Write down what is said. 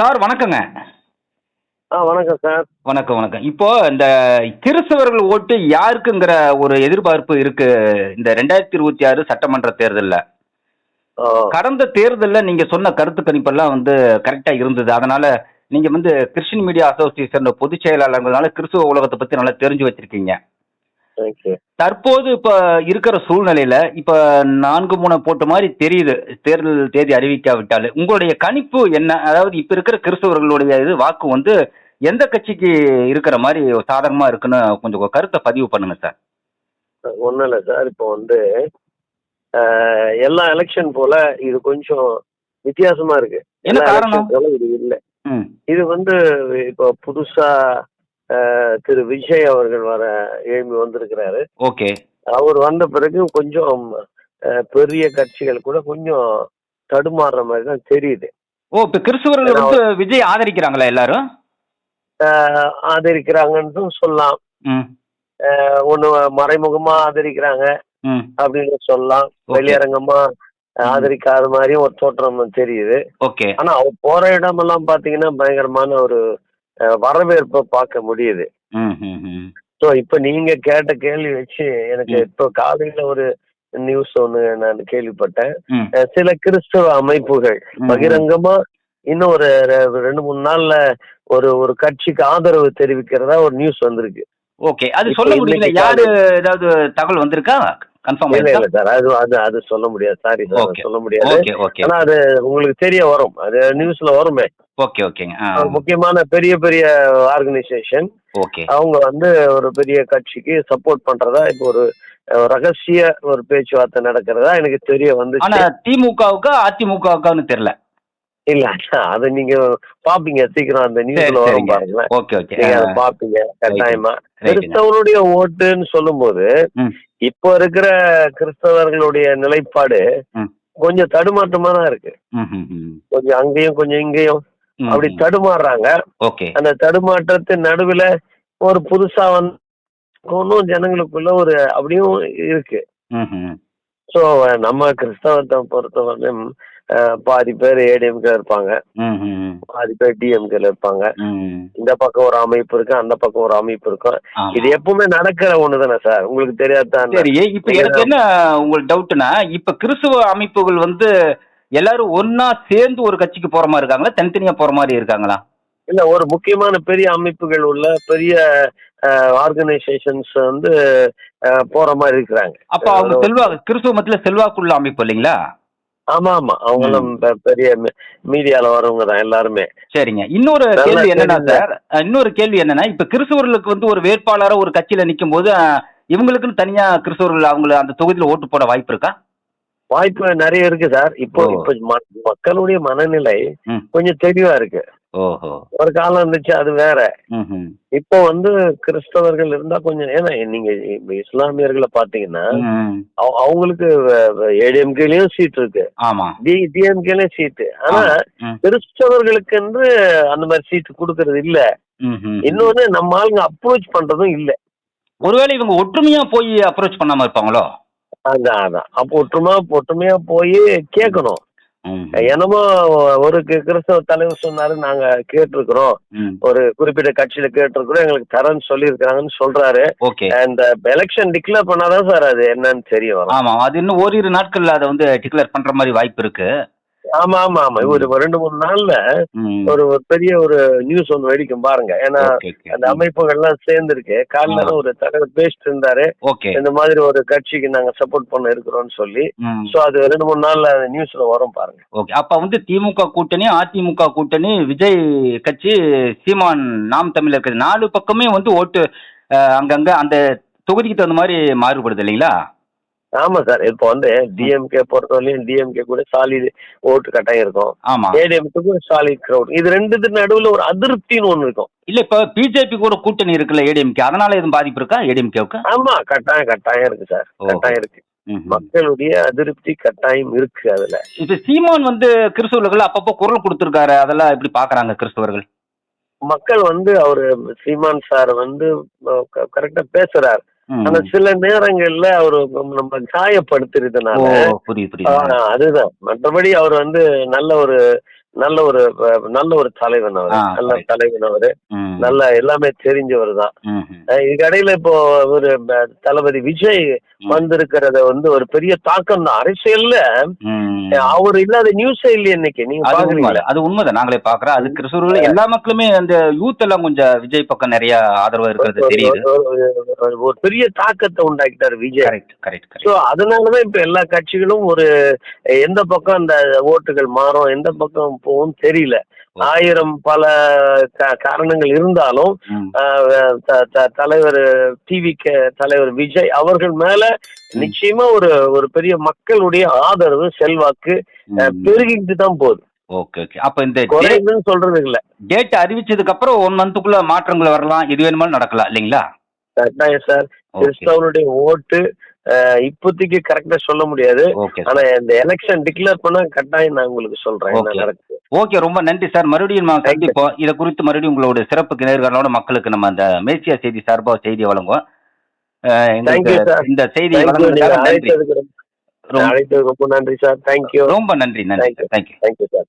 Sir வணக்கங்க. வணக்கம் sir. வணக்கம், வணக்கம். இப்போ இந்த கிறிஸ்தவர்கள் ஓட்டு யாருக்குங்கிற ஒரு எதிர்பார்ப்பு இருக்கு இந்த 2026 சட்டமன்ற தேர்தல்ல. ஓ! கடந்த தேர்தல்ல நீங்க சொன்ன கருத்து கணிப்பெல்லாம் கரெக்ட்டா இருந்தது. அதனால நீங்க கிறிஸ்டியன் மீடியா அசோசியேஷன் பொதுச் செயலாளர்ங்கிறதுனால கிறிஸ்துவ உலகத்த பத்தி நல்லா தெரிஞ்சு வச்சிருக்கீங்க. Thank you. தற்போது இப்ப இருக்கிற சூழ்நிலையில இப்ப 4 3 போட்ட மாரி தெரியுது. தேர்தல் தேதி அறிவிக்காவிட்டால். உங்களுடைய கணிப்பு என்ன? அதாவது இப்ப இருக்கிற கிறிஸ்தவர்களுடைய வாக்கு எந்த கட்சிக்கு இருக்கிற மாரி சாதகமா இருக்குன்னு கொஞ்சம் கருத்த பதிவு பண்ணுங்க சார். ஒண்ணும் இல்ல சார். இப்போ அ எல்லா எலக்ஷன் போல இது கொஞ்சம் வித்தியாசமா இருக்கு. என்ன எல்லா காரணம்? எலக்ஷன் போல இது இல்ல. ம். இது இப்போ புதுசா திரு விஜய் அவர்கள் எழும்பி வந்திருக்கிறாரு. ஓகே. அவர் வந்த பிறகு கொஞ்சம் பெரிய கட்சிகள் கூட கொஞ்சம் தடுமாறுற மாரி தான் தெரியுது. ஓ! இப்ப கிறிஸ்தவர்கள் ஏன்னா விஜய் ஆதரிக்கிறாங்களா எல்லாரும்? ஆதரிக்கிறாங்கன்னு சொல்லலாம். ம். ஒண்ணு மறைமுகமா ஆதரிக்கிறாங்க ம். அப்படின்னு சொல்லலாம். ஓகே. வெளியரங்கமா ஆதரிக்காத மாதிரியும் ஒரு தோற்றம் தெரியுது. ஓகே. ஆனா அவர் போற இடமெல்லாம் பாத்தீங்கன்னா பயங்கரமான ஒரு வரவேற்பை பார்க்க முடியுது. ம். ம். ம். ஸோ இப்ப நீங்க கேட்ட கேள்வி வச்சு எனக்கு ம். இப்போ காலையில ஒரு நியூஸ் ஒண்ணு நான் கேள்விப்பட்டேன். ம். சில கிறிஸ்தவ அமைப்புகள் ம். பகிரங்கமா இன்னும் ஒரு 2 3 நாள்ல ஒரு கட்சிக்கு ஆதரவு தெரிவிக்கிறதா ஒரு நியூஸ் வந்திருக்கு. ஓகே. அது இப்போ சொல்ல முடியல. இன்னைக்கு யாரு ஏதாவது தகவல் வந்திருக்கா? கன்ஃபார்ம் இல்ல ஆயிருக்கா? இல்ல சார். அது சொல்ல முடியாது. Sorry sir. ஓகே. சொல்ல முடியாது. ஓகே. ஓகே. ஆனா அது உங்களுக்கு தெரிய வரும். அது நியூஸ்ல வருமே. ஓகே. ஓகேங்க. ஒரு முக்கியமான பெரிய பெரிய ஆர்கனைசேஷன் ஓகே. அவங்க ஒரு பெரிய கட்சிக்கு சப்போர்ட் பண்றதா இப்போ ஒரு ரகசிய ஒரு பேச்சுவார்த்தை நடக்கிறதா எனக்கு தெரிய ஆனா வந்துச்சு. திமுகவுக்கா அதிமுகவுக்கான்னு தெரியல. இல்ல அத நீங்க பாப்பீங்க சீக்கிரம் அந்த சரி, நியூஸ்ல வரும் சரிங்க. பாருங்களேன். Okay, okay. நீங்க அதை பாப்பீங்க கட்டாயமா. ரைட்டுங்க. கிறிஸ்தவனுடைய ஓட்டுன்னு சொல்லும்போது ம். இப்போ இருக்கிற கிறிஸ்தவர்களுடைய நிலைப்பாடு ம். கொஞ்சம் தடுமாற்றமா தான் இருக்கு. ம். ம். ம். கொஞ்சம் அங்கேயும் கொஞ்சம் இங்கேயும் ம். அப்படி தடுமாறுறாங்க. ஓகே. அந்த தடுமாற்றத்தின் நடுவுல ஒரு புதுசா ஒன்னும் ஜனங்களுக்குள்ள ஒரு அப்படியும் இருக்கு. ம். ம். ஸோ நம்ம கிறிஸ்தவத்தை பொறுத்தவரையும் பாதி பேர் ஏடிஎம்கே இருப்பாங்க, ம். ம். பாதி பேர் டிஎம்கேல இருப்பாங்க. ம். இந்த பக்கம் ஒரு அமைப்பு இருக்கு, அந்த பக்கம் ஒரு அமைப்பு இருக்கும். ஆமா. இது எப்பவுமே நடக்கிற ஒண்ணு தானே சார், உங்களுக்கு தெரியாதுதான். சரி. இப்ப எனக்கு என்ன உங்களுக்கு டவுட்னா, இப்ப கிறிஸ்துவ அமைப்புகள் எல்லாரும் ஒன்னா சேர்ந்து ஒரு கட்சிக்கு போற மாதிரி இருக்காங்களா? தனித்தனியா போற மாதிரி இருக்காங்களா? இல்ல ஒரு முக்கியமான பெரிய அமைப்புகள் உள்ள பெரிய ஆர்கனைசேஷன்ஸ் போற மாதிரி இருக்கிறாங்க. அப்ப அவங்க கிறிஸ்துவ மத்தியில செல்வாக்குள்ள அமைப்பு இல்லைங்களா? ஆமா ஆமா, அவங்களும் பெரிய மீடியால வரவங்க தான் எல்லாருமே. சரிங்க. இன்னொரு கேள்வி என்னன்னா சார், இப்ப கிறிஸ்தவர்களுக்கு ஒரு வேட்பாளரா ஒரு கட்சியில நிக்கும் போது இவங்களுக்குன்னு தனியா கிறிஸ்தவர்கள் அந்த தொகுதியில ஓட்டு போட வாய்ப்பு இருக்கா? வாய்ப்பு நிறைய இருக்கு சார். இப்போ மக்களுடைய மனநிலை கொஞ்சம் தெளிவா இருக்கு. ஓஹோ. ஒரு காலம் இருந்துச்சு, அது வேற. ம்ஹும். இப்போ கிறிஸ்தவர்கள் இருந்தா கொஞ்சம், ஏன்னா நீங்க இஸ்லாமியர்களை பாத்தீங்கன்னா அவங்களுக்கு ஏடிஎம்கேலயும் சீட் இருக்கு, ஆமா, டிஎம்கேலயும் சீட்டு. ஆனா கிறிஸ்தவர்களுக்கு அந்த மாதிரி சீட்டு கொடுக்கறது இல்ல. இன்னொன்னு நம்ம ஆளுங்க அப்ரோச் பண்றதும் இல்ல. ஒருவேளை இவங்க ஒற்றுமையா போய் அப்ரோச் பண்ணாம இருப்பாங்களோ? அதான் அப்போ ஒற்றுமையா போய் கேட்கணும். என்னமோ ஒரு கிறிஸ்தவ தலைவர் சொன்னாரு, நாங்க கேட்டிருக்கிறோம், ஒரு குறிப்பிட்ட கட்சியில கேட்டிருக்கிறோம், எங்களுக்கு தரேன்னு சொல்லி இருக்காங்கன்னு சொல்றாரு. அந்த எலெக்ஷன் டிக்ளேர் பண்ணாதான் சார் அது என்னன்னு தெரியும். ஆமா, அது இன்னும் ஓரிரு நாட்கள்ல அதை டிக்ளேர் பண்ற மாதிரி வாய்ப்பு இருக்கு. ஆமா ஆமா ஆமா, ஒரு 2 3 நாள்ல ஒரு பெரிய ஒரு நியூஸ் ஒன்று வெடிக்கும் பாருங்க. ஏன்னா அந்த அமைப்புகள்லாம் சேர்ந்து இருக்கு. காலையில ஒரு தலைவர் பேசிட்டு இருந்தாரு, இந்த மாதிரி ஒரு கட்சிக்கு நாங்க சப்போர்ட் பண்ண இருக்கிறோம்னு சொல்லி. சோ அது 2 3 நாள்ல நியூஸ்ல வரும் பாருங்க. ஓகே. அப்ப திமுக கூட்டணி, அதிமுக கூட்டணி, விஜய் கட்சி, சீமான், நாம் தமிழர் கட்சி 4 பக்கமே ஓட்டு அங்கங்க அந்த தொகுதிக்கு தகுந்த மாதிரி மாறுபடுது இல்லைங்களா? ஆமா சார். இப்போ டிஎம்கே பொறுத்தவரையும் டிஎம்கே கூட சாலிட் ஓட்டு கட்டாயம் இருக்கும். ADMK solid crowd. இது ரெண்டு நடுவுல ஒரு அதிருப்தின்னு ஒண்ணு இருக்கும். இல்ல இப்ப பிஜேபி கூட கூட்டணி இருக்குல்ல ஏடிஎம்கே, அதனால எதுவும் பாதிப்பு இருக்கா ஏடிஎம்கேவுக்கு? ஆமா, கட்டாயம் இருக்கு சார். கட்டாயம் இருக்கு. மக்களுடைய அதிருப்தி கட்டாயம் இருக்கு அதுல. இப்ப சீமான் கிறிஸ்தவர்கள் அப்பப்போ குரல் கொடுத்திருக்காரு, அதெல்லாம் எப்படி பாக்குறாங்க கிறிஸ்தவர்கள்? மக்கள் அவரு சீமான் சார் கரெக்டா பேசுறாரு. ஆனா சில நேரங்கள்ல அவரு நம்ம காயப்படுத்துறதுனால அதுதான். மற்றபடி அவர் நல்ல ஒரு நல்ல ஒரு தலைவன் அவரு. நல்ல தலைவன் அவரு. ம். நல்ல எல்லாமே தெரிஞ்சவர் தான். ம்ஹும். இதுக்கடையில இப்போ ஒரு தளபதி விஜய் வந்திருக்கிறத ஒரு பெரிய தாக்கம் தான் அரசியல்ல. ம். அவர் இல்லாத நியூஸே இல்லையே இன்னைக்கு. நீங்க அது பாக்குறீங்க. உண்மைதான். அது உண்மைதான். நாங்களே பாக்குறோம். அது கிறிஸ்தவர்கள் எல்லா மக்களுமே அந்த யூத் எல்லாம் கொஞ்சம் விஜய் பக்கம் நிறைய ஆதரவா இருக்கிறது தெரியுது. ஒரு பெரிய தாக்கத்தை உண்டாக்கிட்டாரு விஜய். கரெக்ட் கரெக்ட் சோ அதனாலதான் இப்ப எல்லா கட்சிகளும் எந்த பக்கம் அந்த ஓட்டுகள் மாறும், எந்த பக்கம் போகும் தெரியல. 1000 பல காரணங்கள் இருந்தாலும் தலைவர் டிவிக்கு தலைவர் விஜய் அவர்கள் மேல நிச்சயமா ஒரு பெரிய மக்களுடைய ஆதரவு செல்வாக்கு பெருகிட்டு தான் போகுது. Okay okay. அப்ப இந்த குறையுதுன்னு சொல்றது இல்ல. டேட் அறிவிச்சதுக்கு அப்புறம் 1 மந்த்துக்குள்ள மாற்றங்கள் வரலாம், எது வேணுமாலும் நடக்கலாம் இல்லைங்களா? கட்டாயம் சார். கிறிஸ்தவனுடைய ஓட்டு இப்போதைக்கு கரெக்டா சொல்ல முடியாது. ஆனா இந்த எலெக்ஷன் டிக்ளேர் பண்ணா கட்டாயம் நான் உங்களுக்கு சொல்றேன் என்ன நடக்குது. ஓகே, ரொம்ப நன்றி சார். மறுபடியும் நம்ம சந்திப்போம். இதை குறித்து மறுபடியும் உங்களோட சிறப்பு நேர்காணலோட மக்களுக்கு நம்ம அந்த மேசியா செய்தி சார்பா செய்தி வழங்குவோம். இந்த செய்தி வழங்குவதற்காக நன்றி. அழைத்ததுக்கு ரொம்ப நன்றி சார். தேங்க்யூ. ரொம்ப நன்றி. நன்றி. தேங்க்யூ. Thank you sir.